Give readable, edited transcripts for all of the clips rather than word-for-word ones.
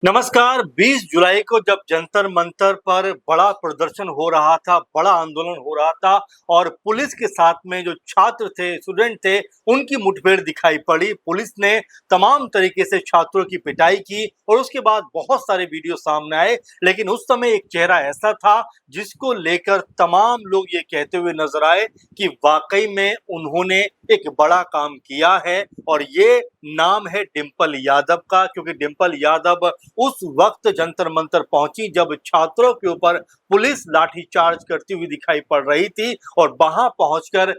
नमस्कार। 20 जुलाई को जब जंतर मंतर पर बड़ा प्रदर्शन हो रहा था, बड़ा आंदोलन हो रहा था और पुलिस के साथ में जो छात्र थे, स्टूडेंट थे, उनकी मुठभेड़ दिखाई पड़ी। पुलिस ने तमाम तरीके से छात्रों की पिटाई की और उसके बाद बहुत सारे वीडियो सामने आए। लेकिन उस समय एक चेहरा ऐसा था जिसको लेकर तमाम लोग ये कहते हुए नजर आए कि वाकई में उन्होंने एक बड़ा काम किया है और ये नाम है डिंपल यादव का, क्योंकि डिंपल यादव उस वक्त जंतर मंतर पहुंची जब छात्रों के ऊपर पुलिस लाठीचार्ज करती हुई दिखाई पड़ रही थी और वहां पहुंचकर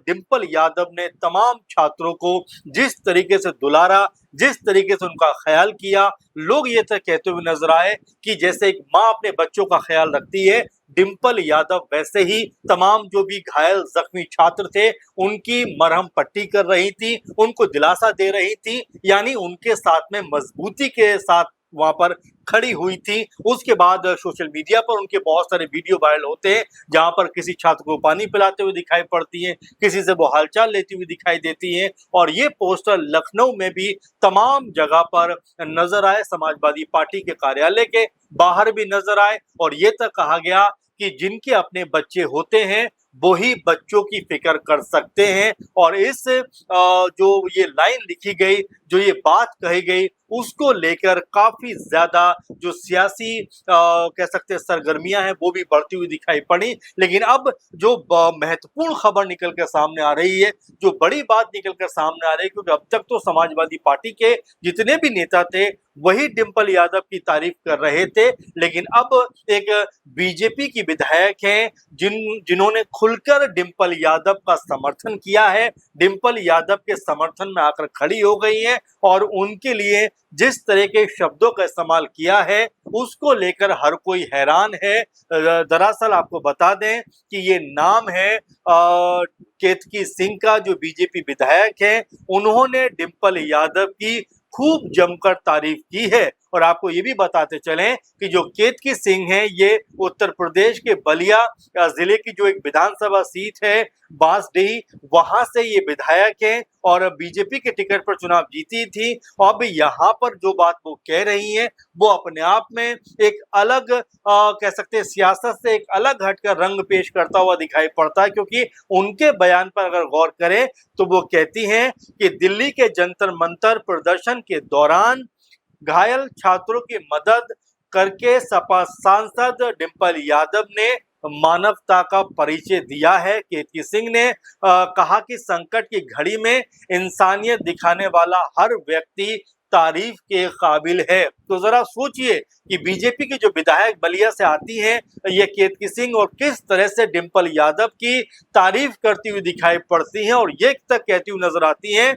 डिंपल यादव ने तमाम छात्रों को जिस तरीके से दुलारा, जिस तरीके से उनका ख्याल किया, लोग ये तक कहते हुए नजर आए कि जैसे एक माँ अपने बच्चों का ख्याल रखती है, डिंपल यादव वैसे ही तमाम जो भी घायल जख्मी छात्र थे उनकी मरहम पट्टी कर रही थी, उनको दिलासा दे रही थी, यानी उनके साथ में मजबूती के साथ वहां पर खड़ी हुई थी। उसके बाद सोशल मीडिया पर उनके बहुत सारे वीडियो वायरल होते हैं जहां पर किसी छात्र को पानी पिलाते हुए दिखाई पड़ती हैं, किसी से वो हालचाल लेती हुई दिखाई देती हैं और ये पोस्टर लखनऊ में भी तमाम जगह पर नजर आए, समाजवादी पार्टी के कार्यालय के बाहर भी नजर आए और ये तक कहा गया कि जिनके अपने बच्चे होते हैं वो ही बच्चों की फिक्र कर सकते हैं। और इस जो ये लाइन लिखी गई, जो ये बात कही गई, उसको लेकर काफी ज्यादा जो सियासी कह सकते हैं सरगर्मियां हैं वो भी बढ़ती हुई दिखाई पड़ी। लेकिन अब जो महत्वपूर्ण खबर निकल कर सामने आ रही है, जो बड़ी बात निकल कर सामने आ रही है, क्योंकि अब तक तो समाजवादी पार्टी के जितने भी नेता थे वही डिंपल यादव की तारीफ कर रहे थे, लेकिन अब एक बीजेपी की विधायक हैं जिन्होंने खुलकर डिंपल यादव का समर्थन किया है, डिंपल यादव के समर्थन में आकर खड़ी हो गई हैं और उनके लिए जिस तरह के शब्दों का इस्तेमाल किया है उसको लेकर हर कोई हैरान है। दरअसल आपको बता दें कि ये नाम है केतकी सिंह का, जो बीजेपी विधायक है। उन्होंने डिंपल यादव की खूब जमकर तारीफ की है और आपको ये भी बताते चलें कि जो केतकी सिंह है ये उत्तर प्रदेश के बलिया जिले की जो एक विधानसभा सीट है बांसडीह, वहां से ये विधायक है और बीजेपी के टिकट पर चुनाव जीती थी। और अब यहाँ पर जो बात वो कह रही हैं वो अपने आप में एक अलग कह सकते हैं सियासत से एक अलग हटकर रंग पेश करता हुआ दिखाई पड़ता है, क्योंकि उनके बयान पर अगर गौर करें तो वो कहती हैं कि दिल्ली के जंतर मंतर प्रदर्शन के दौरान घायल छात्रों की मदद करके सपा सांसद डिंपल यादव ने मानवता का परिचय दिया है। केतकी सिंह ने कहा कि संकट की घड़ी में इंसानियत दिखाने वाला हर व्यक्ति तारीफ के काबिल है। तो जरा सोचिए कि बीजेपी की जो विधायक बलिया से आती हैं ये केतकी सिंह और किस तरह से डिंपल यादव की तारीफ करती हुई दिखाई पड़ती हैं और ये तक कहती हुई नजर आती हैं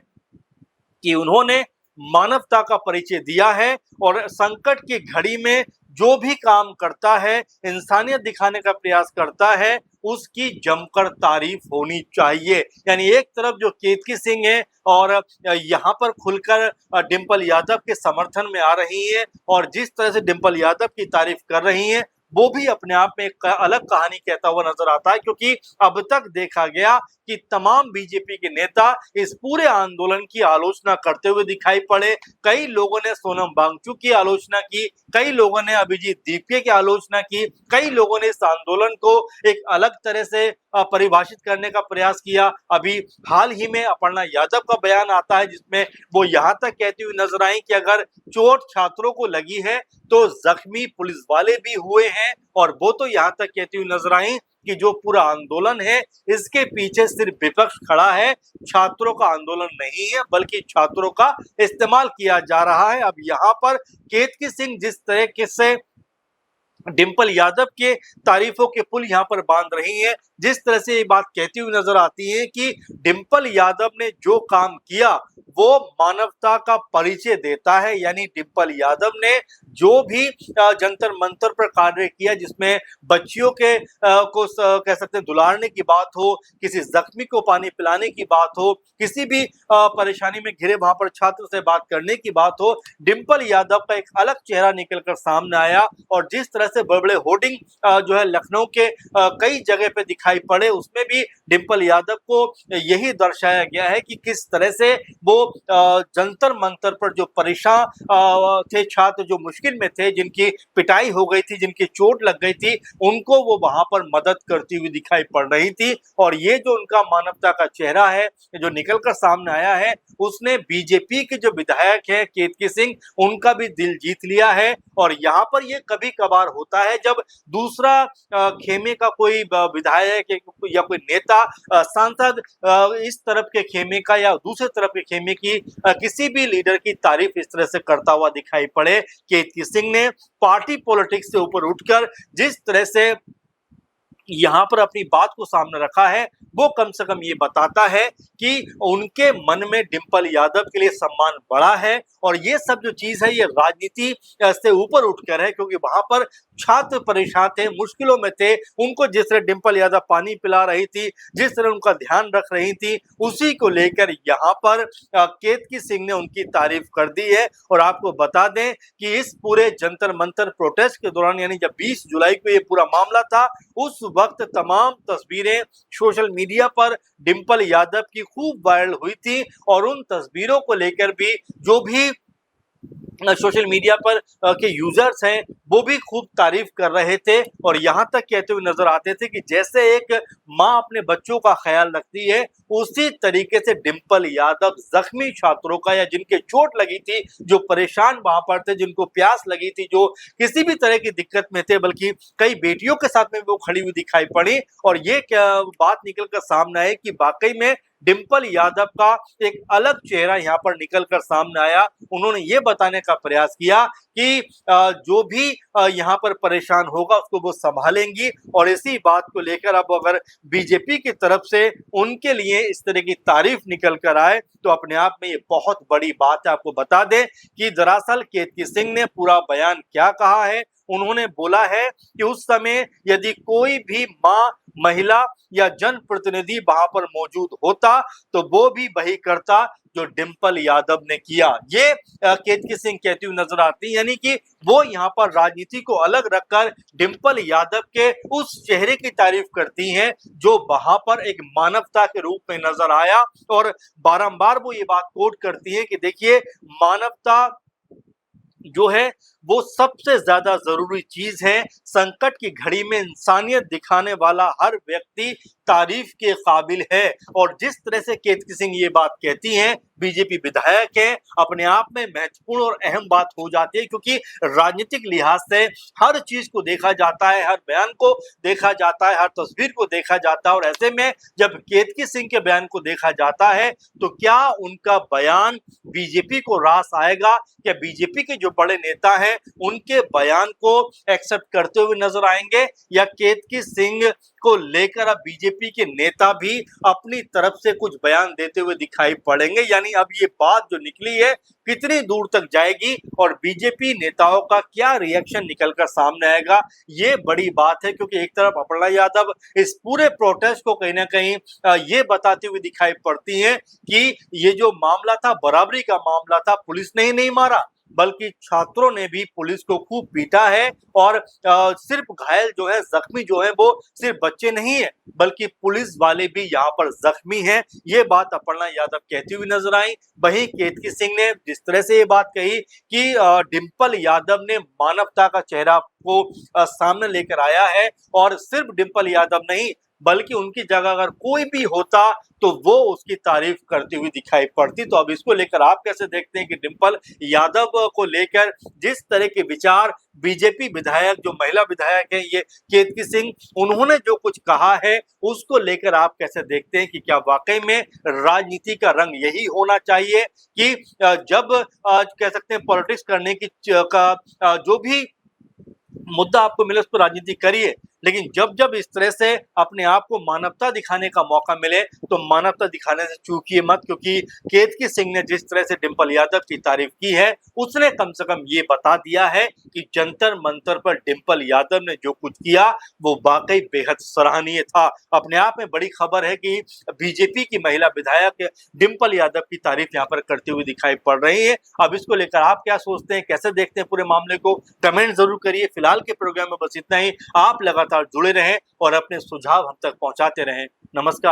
कि उन्होंने मानवता का परिचय दिया है और संकट की घड़ी में जो भी काम करता है, इंसानियत दिखाने का प्रयास करता है, उसकी जमकर तारीफ होनी चाहिए। यानी एक तरफ जो केतकी सिंह है और यहाँ पर खुलकर डिंपल यादव के समर्थन में आ रही है और जिस तरह से डिंपल यादव की तारीफ कर रही है वो भी अपने आप में एक अलग कहानी कहता हुआ नजर आता है, क्योंकि अब तक देखा गया कि तमाम बीजेपी के नेता इस पूरे आंदोलन की आलोचना करते हुए दिखाई पड़े। कई लोगों ने सोनम वांगचुक की आलोचना की, कई लोगों ने अभिजीत दीपके की आलोचना की, कई लोगों ने इस आंदोलन को एक अलग तरह से परिभाषित करने का प्रयास किया। अभी हाल ही में अपर्णा यादव का बयान आता है जिसमें वो यहाँ तक कहती हुई नजर आई कि अगर चोट छात्रों को लगी है तो जख्मी पुलिस वाले भी हुए हैं और वो तो यहाँ तक कहती हुई नजर आई कि जो पूरा आंदोलन है इसके पीछे सिर्फ विपक्ष खड़ा है, छात्रों का आंदोलन नहीं है बल्कि छात्रों का इस्तेमाल किया जा रहा है। अब यहाँ पर केतकी सिंह जिस तरीके से डिंपल यादव के तारीफों के पुल यहाँ पर बांध रही हैं, जिस तरह से ये बात कहती हुई नजर आती है कि डिंपल यादव ने जो काम किया वो मानवता का परिचय देता है। यानी डिंपल यादव ने जो भी जंतर मंतर पर कार्य किया, जिसमें बच्चियों के को कह सकते हैं दुलारने की बात हो, किसी जख्मी को पानी पिलाने की बात हो, किसी भी परेशानी में घिरे वहां पर छात्र से बात करने की बात हो, डिंपल यादव का एक अलग चेहरा निकलकर सामने आया और जिस तरह से बड़े बड़े होर्डिंग जो है लखनऊ के कई जगह पे दिखाई पड़े, उसमें भी डिंपल यादव को यही दर्शाया गया है कि किस तरह से वो जंतर मंतर पर जो परेशान थे छात्र, जो मुश्किल में थे, जिनकी पिटाई हो गई थी, जिनकी चोट लग गई थी, उनको वो वहां पर मदद करती हुई दिखाई पड़ रही थी। और ये जो उनका मानवता का चेहरा है जो निकलकर सामने आया है, उसने बीजेपी के जो विधायक हैं केतकी सिंह, उनका भी दिल जीत लिया है। और यहाँ पर ये कभी कभार होता है जब दूसरा खेमे का कोई विधायक या कोई नेता, सांसद इस तरफ के खेमे का या दूसरे तरफ के खेमे की किसी भी लीडर की तारीफ इस तरह से करता हुआ दिखाई पड़े। केतकी सिंह ने पार्टी पॉलिटिक्स से ऊपर उठकर जिस तरह से यहाँ पर अपनी बात को सामने रखा है, वो कम से कम ये बताता है कि उनके मन में डिंपल यादव के लिए सम्मान बड़ा है। और ये सब जो चीज है ये राजनीति से ऊपर उठकर है, क्योंकि वहां पर छात्र परेशान थे, मुश्किलों में थे, उनको जिस तरह डिंपल यादव पानी पिला रही थी, जिस तरह उनका ध्यान रख रही थी, उसी को लेकर यहाँ पर केतकी सिंह ने उनकी तारीफ कर दी है। और आपको बता दें कि इस पूरे जंतर मंतर प्रोटेस्ट के दौरान, यानी जब 20 जुलाई को ये पूरा मामला था, उस वक्त तमाम तस्वीरें सोशल मीडिया पर डिंपल यादव की खूब वायरल हुई थी। और उन तस्वीरों को लेकर भी जो भी सोशल मीडिया पर के यूजर्स हैं वो भी खूब तारीफ कर रहे थे। और यहाँ तक कहते हुए नजर आते थे कि जैसे एक माँ अपने बच्चों का ख्याल रखती है, उसी तरीके से डिंपल यादव जख्मी छात्रों का, या जिनके चोट लगी थी, जो परेशान वहां पर थे, जिनको प्यास लगी थी, जो किसी भी तरह की दिक्कत में थे, बल्कि कई बेटियों के साथ में वो खड़ी हुई दिखाई पड़ी। और ये क्या बात निकल कर सामने आई कि वाकई में डिंपल यादव का एक अलग चेहरा यहाँ पर निकलकर सामने आया। उन्होंने ये बताने का प्रयास किया कि जो भी यहाँ पर परेशान होगा उसको वो संभालेंगी। और इसी बात को लेकर अब अगर बीजेपी की तरफ से उनके लिए इस तरह की तारीफ निकल कर आए तो अपने आप में ये बहुत बड़ी बात है। आपको बता दें कि दरअसल केतकी सिंह ने पूरा बयान क्या कहा है। उन्होंने बोला है कि उस समय यदि कोई भी मां, महिला या जनप्रतिनिधि वहां पर मौजूद होता तो वो भी वही करता जो डिंपल यादव ने किया। ये केतकी सिंह कहती हुई नजर आती है, यानी कि वो यहाँ पर राजनीति को अलग रखकर डिंपल यादव के उस चेहरे की तारीफ करती हैं जो वहां पर एक मानवता के रूप में नजर आया। और बारंबार वो ये बात कोट करती है कि देखिए, मानवता जो है वो सबसे ज्यादा जरूरी चीज है। संकट की घड़ी में इंसानियत दिखाने वाला हर व्यक्ति तारीफ के काबिल है। और जिस तरह से केतकी सिंह ये बात कहती हैं, बीजेपी विधायक है, अपने आप में महत्वपूर्ण और अहम बात हो जाती है, क्योंकि राजनीतिक लिहाज से हर चीज को देखा जाता है, हर बयान को देखा जाता है, हर तस्वीर को देखा जाता है। और ऐसे में जब केतकी सिंह के बयान को देखा जाता है तो क्या उनका बयान बीजेपी को रास आएगा? क्या बीजेपी के जो बड़े नेता हैं उनके बयान को एक्सेप्ट करते हुए नजर आएंगे, या केतकी सिंह को लेकर अब बीजेपी के नेता भी अपनी तरफ से कुछ बयान देते हुए दिखाई पड़ेंगे? यानी अब ये बात जो निकली है कितनी दूर तक जाएगी और बीजेपी नेताओं का क्या रिएक्शन निकलकर सामने आएगा, ये बड़ी बात है। क्योंकि एक तरफ अपर्णा यादव इस पूरे प्रोटेस्ट को कहीं ना कहीं ये बताती हुई दिखाई पड़ती हैं कि ये जो मामला था बराबरी का मामला था, पुलिस ने ही नहीं मारा बल्कि छात्रों ने भी पुलिस को खूब पीटा है। और सिर्फ घायल जो है, जख्मी जो है, वो सिर्फ बच्चे नहीं है बल्कि पुलिस वाले भी यहाँ पर जख्मी हैं। ये बात अपर्णा यादव कहती हुई नजर आई। वहीं केतकी सिंह ने जिस तरह से ये बात कही कि डिंपल यादव ने मानवता का चेहरा को सामने लेकर आया है, और सिर्फ डिंपल यादव नहीं बल्कि उनकी जगह अगर कोई भी होता तो वो उसकी तारीफ करती हुई दिखाई पड़ती। तो अब इसको लेकर आप कैसे देखते हैं कि डिंपल यादव को लेकर जिस तरह के विचार बीजेपी विधायक, जो महिला विधायक है ये केतकी सिंह, उन्होंने जो कुछ कहा है उसको लेकर आप कैसे देखते हैं कि क्या वाकई में राजनीति का रंग यही होना चाहिए कि जब कह सकते हैं पॉलिटिक्स करने की का जो भी मुद्दा आपको मिले उस पर राजनीति करिए, लेकिन जब जब इस तरह से अपने आप को मानवता दिखाने का मौका मिले तो मानवता दिखाने से चूकिए मत, क्योंकि केतकी सिंह ने जिस तरह से डिंपल यादव की तारीफ की है उसने कम से कम ये बता दिया है कि जंतर मंतर पर डिंपल यादव ने जो कुछ किया वो वाकई बेहद सराहनीय था। अपने आप में बड़ी खबर है कि बीजेपी की महिला विधायक डिंपल यादव की तारीफ यहाँ पर करते हुए दिखाई पड़ रही है। अब इसको लेकर आप क्या सोचते हैं, कैसे देखते हैं पूरे मामले को, कमेंट जरूर करिए। फिलहाल के प्रोग्राम में बस इतना ही। आप लगातार जुड़े रहें और अपने सुझाव हम तक पहुंचाते रहें। नमस्कार।